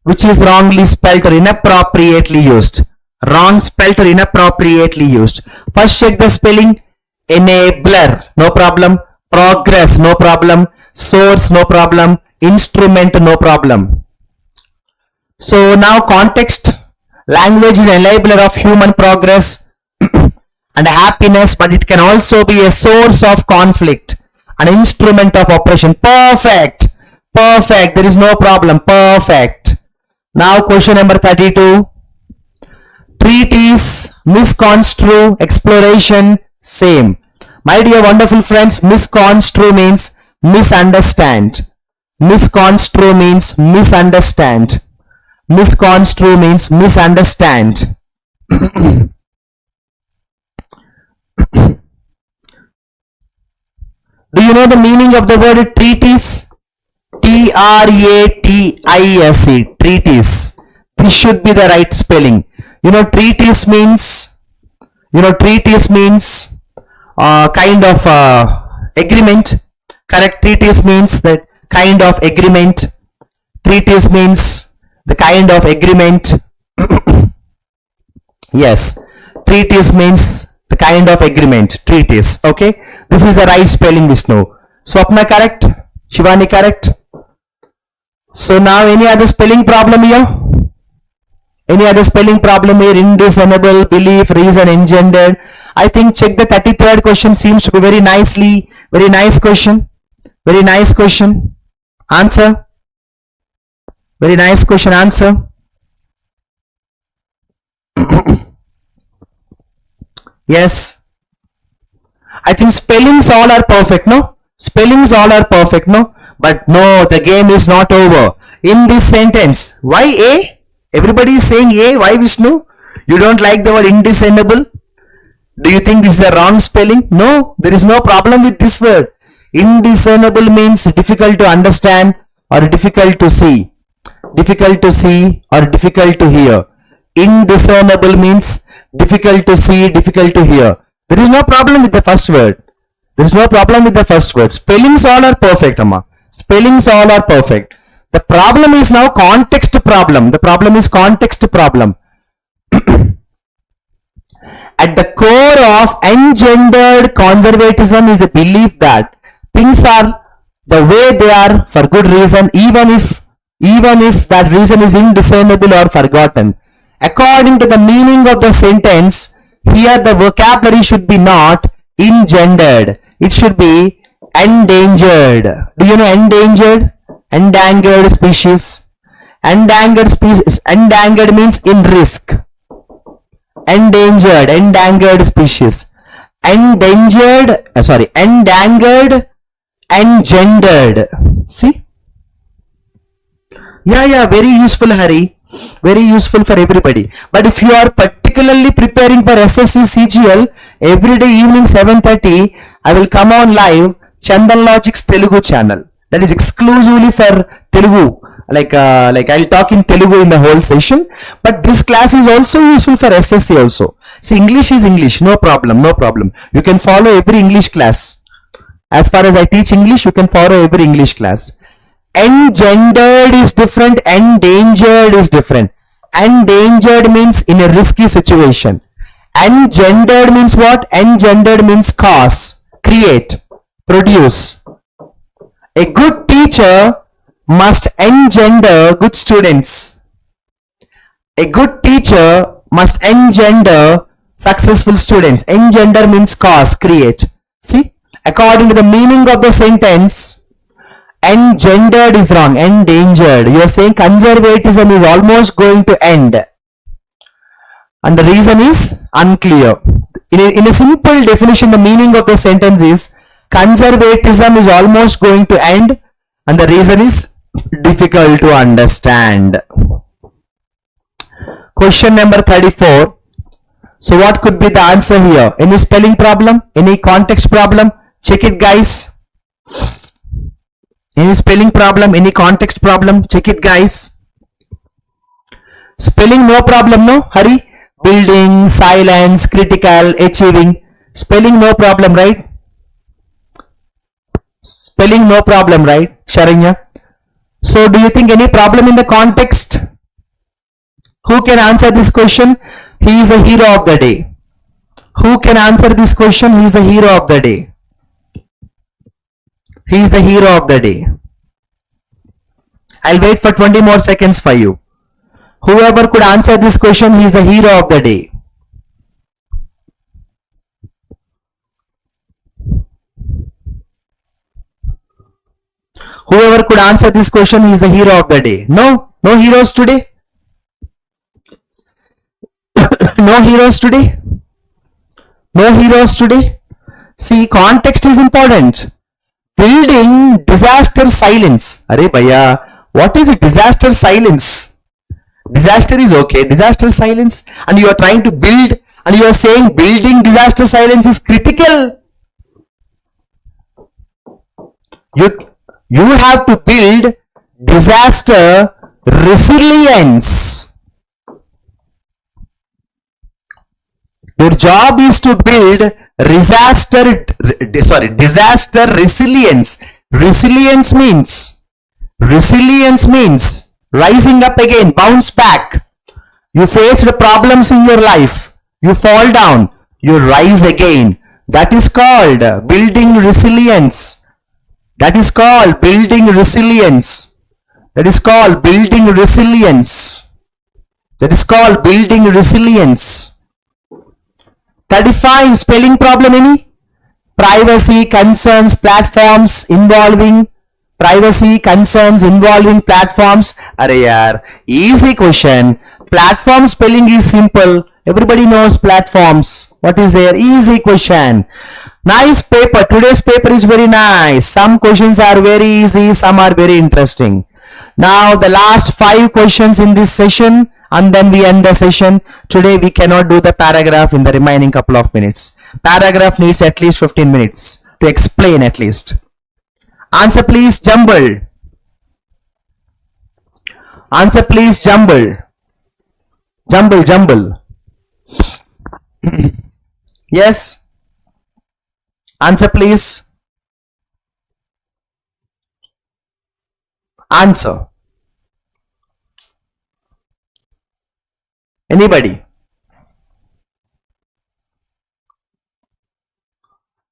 Which is wrongly spelled or inappropriately used. Wrong spelled or inappropriately used. First check the spelling. Enabler, no problem. Progress, no problem. Source, no problem. Instrument, no problem. So now context. Language is an enabler of human progress and happiness, but it can also be a source of conflict, an instrument of oppression. Perfect. Perfect. There is no problem. Perfect. Now question number 32. Treatise, misconstrue, exploration, same. My dear wonderful friends, misconstrue means misunderstand. Misconstrue means misunderstand. Misconstrue means misunderstand. Do you know the meaning of the word treatise? T-R-A-T-I-S-E. Treatise. This should be the right spelling. You know, treatise means, kind of agreement. Correct. Treatise means that kind of agreement. Treatise means the kind of agreement. Yes. Treatise means the kind of agreement. Treatise. Okay. This is the right spelling, Vishnu. Swapna correct. Shivani correct. So now any other spelling problem here? Any other spelling problem here? Indiscernible, belief, reason, engendered. I think check the 33rd question. Seems to be very nice question. Very nice question. Answer. Very nice question. Answer. Yes. I think spellings all are perfect, no? Spellings all are perfect, no? But no, the game is not over. In this sentence, why A? Everybody is saying A. Why, Vishnu? You don't like the word indiscernible? Do you think this is a wrong spelling? No, there is no problem with this word. Indiscernible means difficult to understand or difficult to see. Difficult to see or difficult to hear. Indiscernible means difficult to see, difficult to hear. There is no problem with the first word. There is no problem with the first word. Spellings all are perfect, Amma. Spellings all are perfect. The problem is now context problem. The problem is context problem. At the core of engendered conservatism is a belief that things are the way they are for good reason, even if that reason is indiscernible or forgotten. According to the meaning of the sentence, here the vocabulary should be not engendered. It should be endangered. Do you know endangered? Endangered species. Endangered species. Endangered means in risk. Endangered. Endangered species. Endangered. Endangered. Engendered. See? Yeah. Very useful, Hari. Very useful for everybody. But if you are particularly preparing for SSC CGL, every day evening 7:30, I will come on live Chandan Logics Telugu channel. That is exclusively for Telugu. Like I'll talk in Telugu in the whole session, but this class is also useful for SSC also. See, English is English, no problem, no problem. You can follow every English class. As far as I teach English, you can follow every English class. Engendered is different, endangered is different. Endangered means in a risky situation. Engendered means what? Engendered means cause, create, produce. A good teacher must engender good students. A good teacher must engender successful students. Engender means cause, create. See, according to the meaning of the sentence, engendered is wrong, endangered. You are saying conservatism is almost going to end. And the reason is unclear. In a simple definition, the meaning of the sentence is conservatism is almost going to end, and the reason is difficult to understand. Question number 34. So what could be the answer here? Any spelling problem? Any context problem? Check it, guys. Any spelling problem? Any context problem? Check it, guys. Spelling no problem, no? Hurry. Building, silence, critical, achieving. Spelling no problem, right? Spelling no problem, right, Sharanya? So do you think any problem in the context? Who can answer this question? He is a hero of the day. Who can answer this question? He is a hero of the day. He is the hero of the day. I'll wait for 20 more seconds for you. Whoever could answer this question, he is a hero of the day. Whoever could answer this question, he is a hero of the day. No? No heroes today? No heroes today? No heroes today? See, context is important. Building disaster silence. Arey bhaiya, what is a disaster silence? Disaster is okay, disaster silence, and you are trying to build, and you are saying building disaster silence is critical. You have to build disaster resilience. Your job is to build disaster resilience. Resilience means rising up again, bounce back. You faced problems in your life, you fall down, you rise again. That is called building resilience. That is called building resilience. That is called building resilience. That is called building resilience. 35, spelling problem any? Privacy concerns platforms involving. Privacy concerns involving platforms. Arey yaar, easy question. Platform spelling is simple. Everybody knows platforms. What is there? Easy question. Nice paper. Today's paper is very nice. Some questions are very easy, some are very interesting. Now the last 5 questions in this session, and then we end the session. Today we cannot do the paragraph in the remaining couple of minutes. Paragraph needs at least 15 minutes to explain at least. Answer please, jumble. Answer please, jumble. Jumble. Yes. Answer please. Answer. Anybody?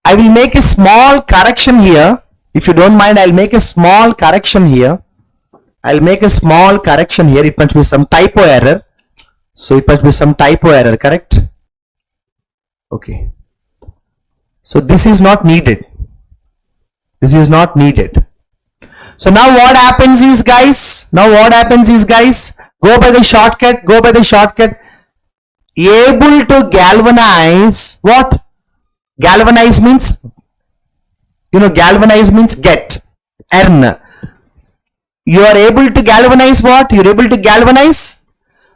I will make a small correction here. If you don't mind, I'll make a small correction here. I'll make a small correction here. It must be some typo error. So it must be some typo error, correct? Okay. So this is not needed. This is not needed. So now what happens is, guys, go by the shortcut, able to galvanize. What? Galvanize means, galvanize means get, earn. You are able to galvanize what? You are able to galvanize.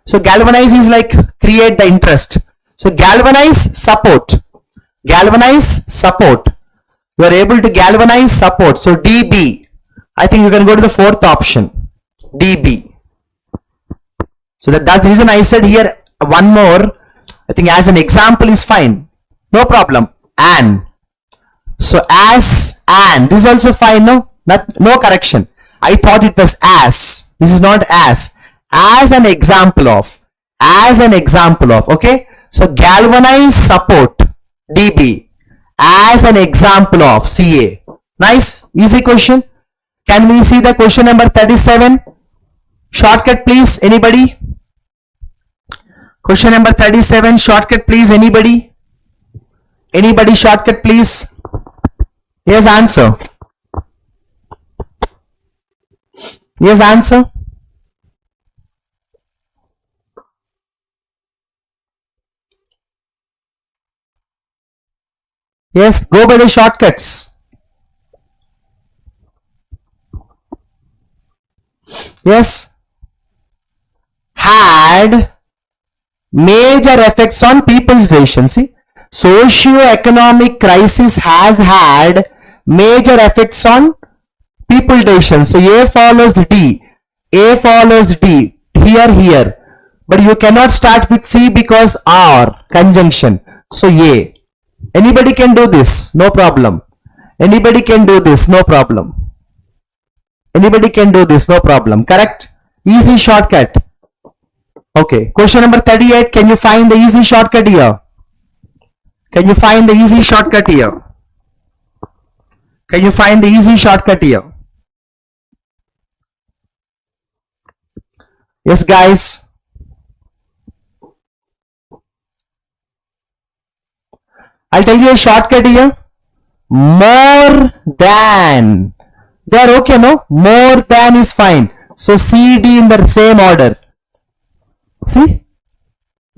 So galvanize is like create the interest. So galvanize, support. Galvanize, support. You are able to galvanize, support. So DB. I think you can go to the fourth option, DB. So that's the reason I said here one more. I think as an example is fine. No problem. An. So as, and. This is also fine. No? No correction. I thought it was as. This is not as. As an example of. As an example of. Okay. So galvanize support. DB. As an example of. CA. Nice. Easy question. Can we see the question number 37? Shortcut please. Anybody? Question number 37. Shortcut please. Anybody? Anybody shortcut please? Yes, answer. Yes, answer. Yes, go by the shortcuts. Yes. Had major effects on people's decisions. See, socio-economic crisis has had major effects on people decisions. So A follows D. A follows D. Here. But you cannot start with C because R conjunction. So A. Anybody can do this. No problem. Anybody can do this. No problem. Anybody can do this. No problem. Correct? Easy shortcut. Okay. Question number 38. Can you find the easy shortcut here? Can you find the easy shortcut here? Can you find the easy shortcut here? Yes, guys. I'll tell you a shortcut here. More than. They are okay, no? More than is fine. So C, D in the same order. See?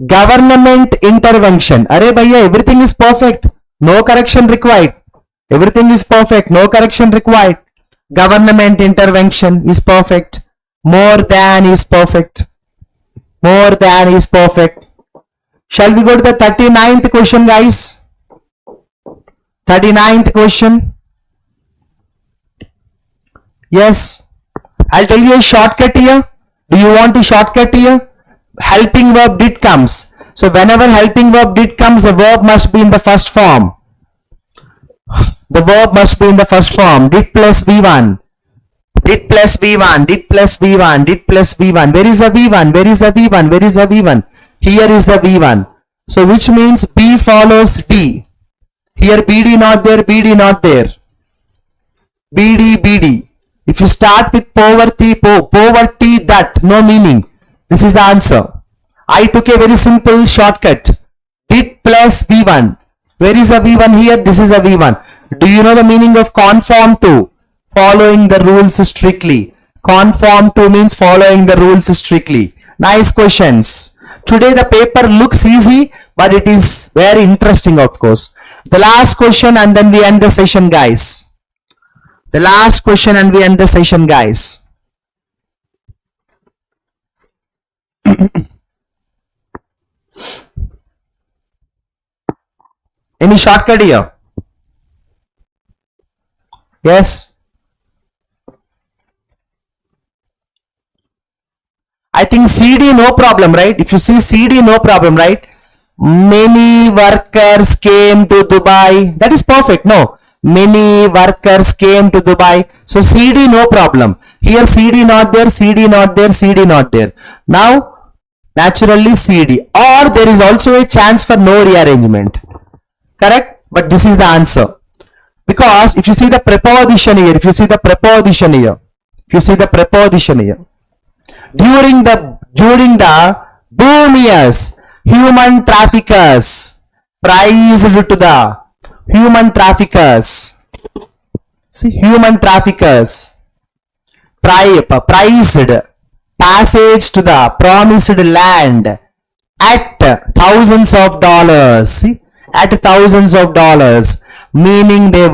Government intervention. Arey bhaiya, everything is perfect. No correction required. Everything is perfect. No correction required. Government intervention is perfect. More than is perfect. More than is perfect. Shall we go to the 39th question, guys? 39th question. Yes. I'll tell you a shortcut here. Do you want a shortcut here? Helping verb did comes. So whenever helping verb did comes, the verb must be in the first form. The verb must be in the first form. Did plus V1. Did plus V1. Did plus V1. Did plus V1. Where is a V1? Where is a V1? Where is a V1? Here is the V1. So which means B follows D. Here BD not there, BD not there. BD. If you start with poverty, poverty that, no meaning. This is the answer. I took a very simple shortcut. Did plus V1. Where is a V1 here? This is a V1. Do you know the meaning of conform to? Following the rules strictly. Conform to means following the rules strictly. Nice questions. Today the paper looks easy, but it is very interesting, of course. The last question and then we end the session, guys. The last question and we end the session, guys. Any shortcut here? Yes. I think CD no problem, right? If you see CD no problem, right? Many workers came to Dubai. That is perfect. No. Many workers came to Dubai. So CD no problem. Here CD not there, CD not there, CD not there. Now naturally CD. Or there is also a chance for no rearrangement. Correct? But this is the answer. Because if you see the preposition here, during the boom years, human traffickers prized to the human traffickers. See, human traffickers prized passage to the promised land at thousands of dollars. See, at thousands of dollars, meaning they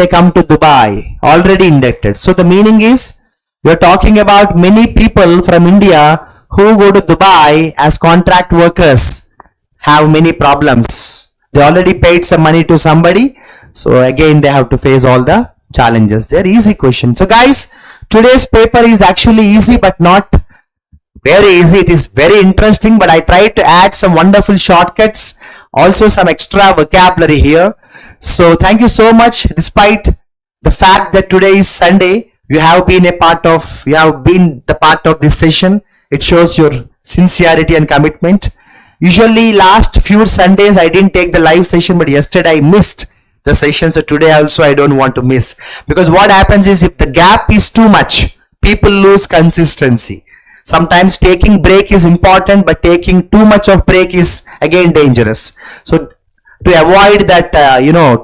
come to Dubai already indebted. So the meaning is we are talking about many people from India who go to Dubai as contract workers have many problems. They already paid some money to somebody, so again they have to face all the challenges. They're easy questions. So guys, today's paper is actually easy, but not very easy. It is very interesting, but I tried to add some wonderful shortcuts, also some extra vocabulary here. So thank you so much. Despite the fact that today is Sunday, you have been the part of this session. It shows your sincerity and commitment. Usually last few Sundays I didn't take the live session, but yesterday I missed the session. So today also I don't want to miss, because what happens is if the gap is too much, people lose consistency. Sometimes taking break is important, but taking too much of break is again dangerous. So to avoid that,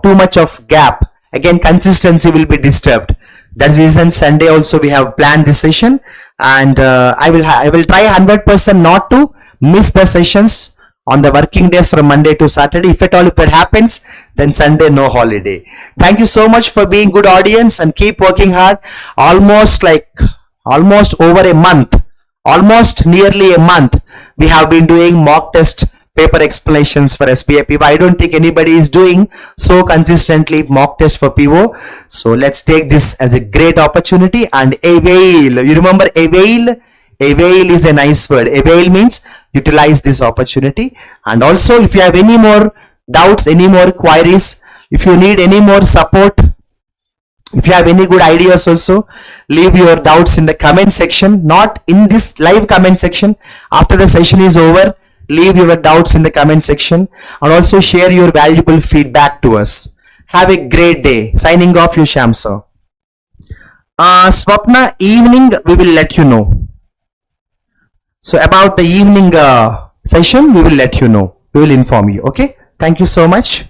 too much of gap, again consistency will be disturbed. That's the reason Sunday also we have planned this session, and I will try 100% not to miss the sessions on the working days from Monday to Saturday. If at all if it happens, then Sunday no holiday. Thank you so much for being good audience, and keep working hard. Almost over a month, almost nearly a month, we have been doing mock test paper explanations for SBI PO. I don't think anybody is doing so consistently mock test for PO. So let's take this as a great opportunity and avail. You remember avail? Avail is a nice word. Avail means utilize this opportunity. And also, if you have any more doubts, any more queries, if you need any more support, if you have any good ideas, also leave your doubts in the comment section, not in this live comment section. After the session is over, leave your doubts in the comment section, and also share your valuable feedback to us. Have a great day. Signing off, you Sham sir. Swapna, evening we will let you know. So about the evening session, we will let you know. We will inform you. Okay. Thank you so much.